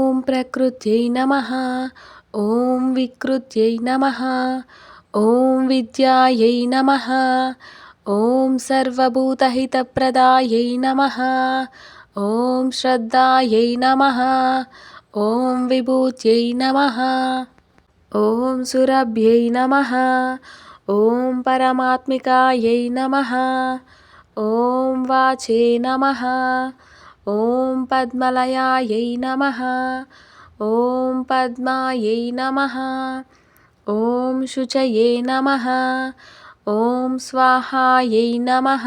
ॐ प्रकृत्यै नमः। ॐ विकृत्यै नमः। ॐ विद्यायै नमः। ॐ सर्वभूतहितप्रदायै नमः। ॐ श्रद्धायै नमः। ॐ विभूत्यै नमः। ॐ सुरभ्यै नमः। ॐ परमात्मिकायै नमः। ॐ वाचे नमः। ॐ पद्मलयायै नमः। ॐ पद्मायै नमः। ॐ शुचये नमः। ॐ स्वाहायै नमः।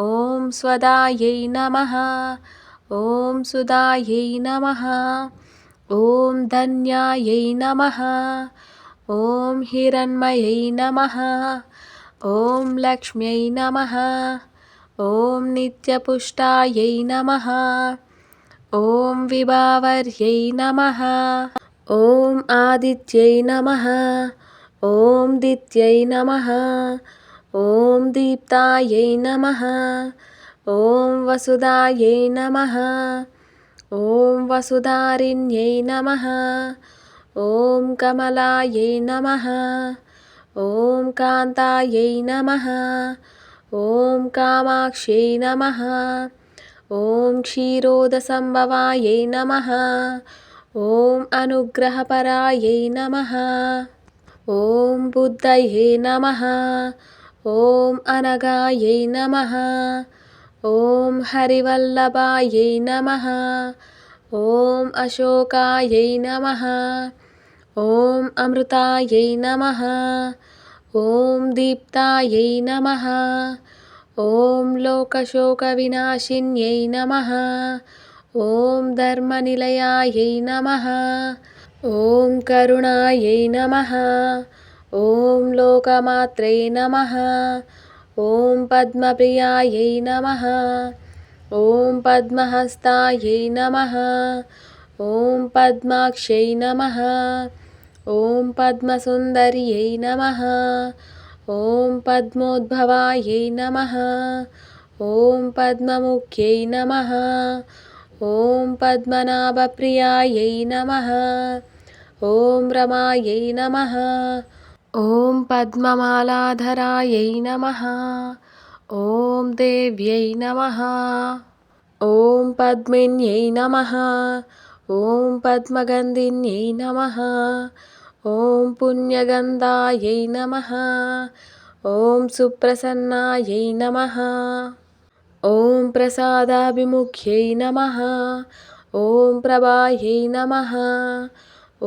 ॐ स्वदायै नमः। ॐ सुदायै नमः। ॐ धन्यायै नमः। ॐ हिरण्मयै नमः। ॐ लक्ष्म्यै नमः। ॐ नित्यपुष्टायै नमः। ॐ विभावर्यै नमः। ॐ आदित्यै नमः। ॐ दित्यै नमः। ॐ दीप्तायै नमः। ॐ वसुधायै नमः। ॐ वसुधारिण्यै नमः। ॐ कमलायै नमः। ॐ कान्तायै नमः। ॐ कामाक्ष्यै नमः। ॐ क्षीरोदसम्भवायै नमः। ॐ अनुग्रहपरायै नमः। ॐ बुद्धये नमः। ॐ अनगायै नमः। ॐ हरिवल्लभायै नमः। ॐ अशोकायै नमः। ॐ अमृतायै नमः। ॐ दीप्तायै नमः। ॐ लोकशोकविनाशिन्यै नमः। ॐ धर्मनिलयायै नमः। ॐ करुणायै नमः। ॐ लोकमात्रे नमः। ॐ पद्मप्रियायै नमः। ॐ पद्महस्तायै नमः। ॐ पद्माक्ष्यै नमः। ॐ पद्मसुन्दर्यै नमः। ॐ पद्मोद्भवायै नमः। ॐ पद्ममुख्यै नमः। ॐ पद्मनाभप्रियायै नमः। ॐ रमायै नमः। ॐ पद्ममालाधरायै नमः। ॐ देव्यै नमः। ॐ पद्मिन्यै नमः। ॐ पद्मगन्धिन्यै नमः। ॐ पुण्यगन्धायै नमः। ॐ सुप्रसन्नायै नमः। ॐ प्रसादाभिमुख्यै नमः। ॐ प्रभायै नमः।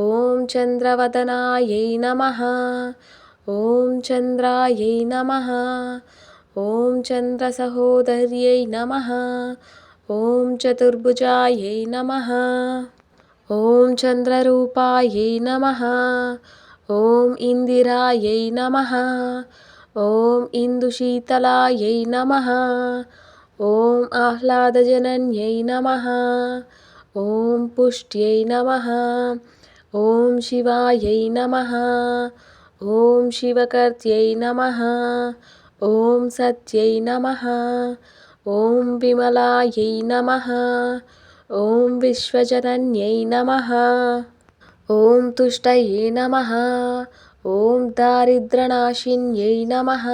ॐ चन्द्रवदनायै नमः। ॐ चन्द्रायै नमः। ॐ चन्द्रसहोदर्यै नमः। ॐ चतुर्भुजायै नमः। ॐ चन्द्ररूपायै नमः। ॐ इन्दिरायै नमः। ॐ इन्दुशीतलायै नमः। ॐ आह्लादजनन्यै नमः। ॐ पुष्ट्यै नमः। ॐ शिवायै नमः। ॐ शिवकर्त्यै नमः। ॐ सत्यै नमः। ॐ विमलायै नमः। ॐ विश्वजनन्यै नमः। ॐ तुष्टये नमः। ॐ दारिद्र्यनाशिन्यै नमः।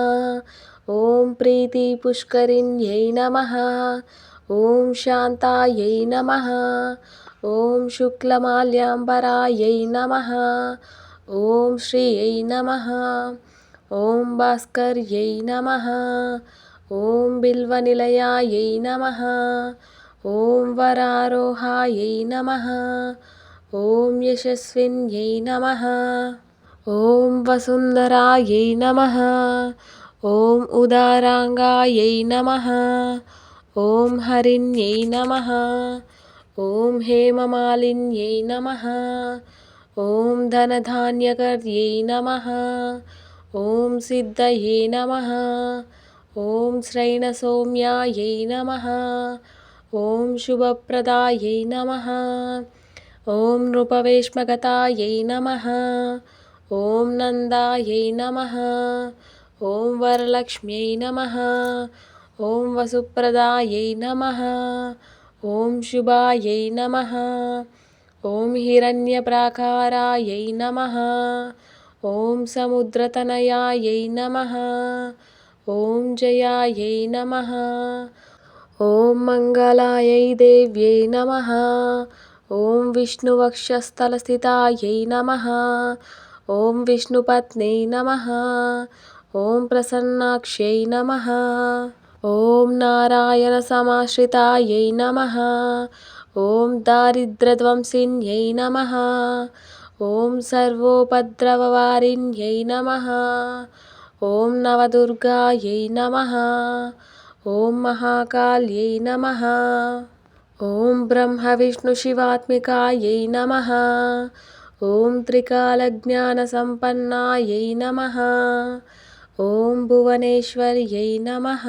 ॐ प्रीतिपुष्करिण्यै नमः। ॐ शान्तायै नमः। ॐ शुक्लमाल्याम्बरायै नमः। ॐ श्रियै नमः। ॐ भास्कर्यै नमः। ॐ बिल्वनिलयायै नमः। ॐ वरारोहायै नमः। ॐ यशस्विन्यै नमः। ॐ वसुन्धरायै नमः। ॐ उदाराङ्गायै नमः। ॐ हरिण्यै नमः। ॐ हेममालिन्यै नमः। ॐ धनधान्यकर्त्यै नमः। ॐ सिद्धये नमः। ॐ श्रैणसौम्यायै नमः। ॐ शुभप्रदायै नमः। ॐ नृपवेश्मगतायै नमः। ॐ नन्दायै नमः। ॐ वरलक्ष्म्यै नमः। ॐ वसुप्रदायै नमः। ॐ शुभायै नमः। ॐ हिरण्यप्राकारायै नमः। ॐ समुद्रतनयायै नमः। ॐ जयायै नमः। ॐ मङ्गलायै देव्यै नमः। ॐ विष्णुवक्षस्थलस्थितायै नमः। ॐ विष्णुपत्न्यै नमः। ॐ प्रसन्नाक्ष्यै नमः। ॐ नारायणसमाश्रितायै नमः। ॐ दारिद्र्यध्वंसिन्यै नमः। ॐ सर्वोपद्रववारिण्यै नमः। ॐ नवदुर्गायै नमः। ॐ महाकाल्यै नमः। ॐ ब्रह्मविष्णुशिवात्मिकायै नमः। ॐ त्रिकालज्ञानसम्पन्नायै नमः। ॐ भुवनेश्वर्यै नमः।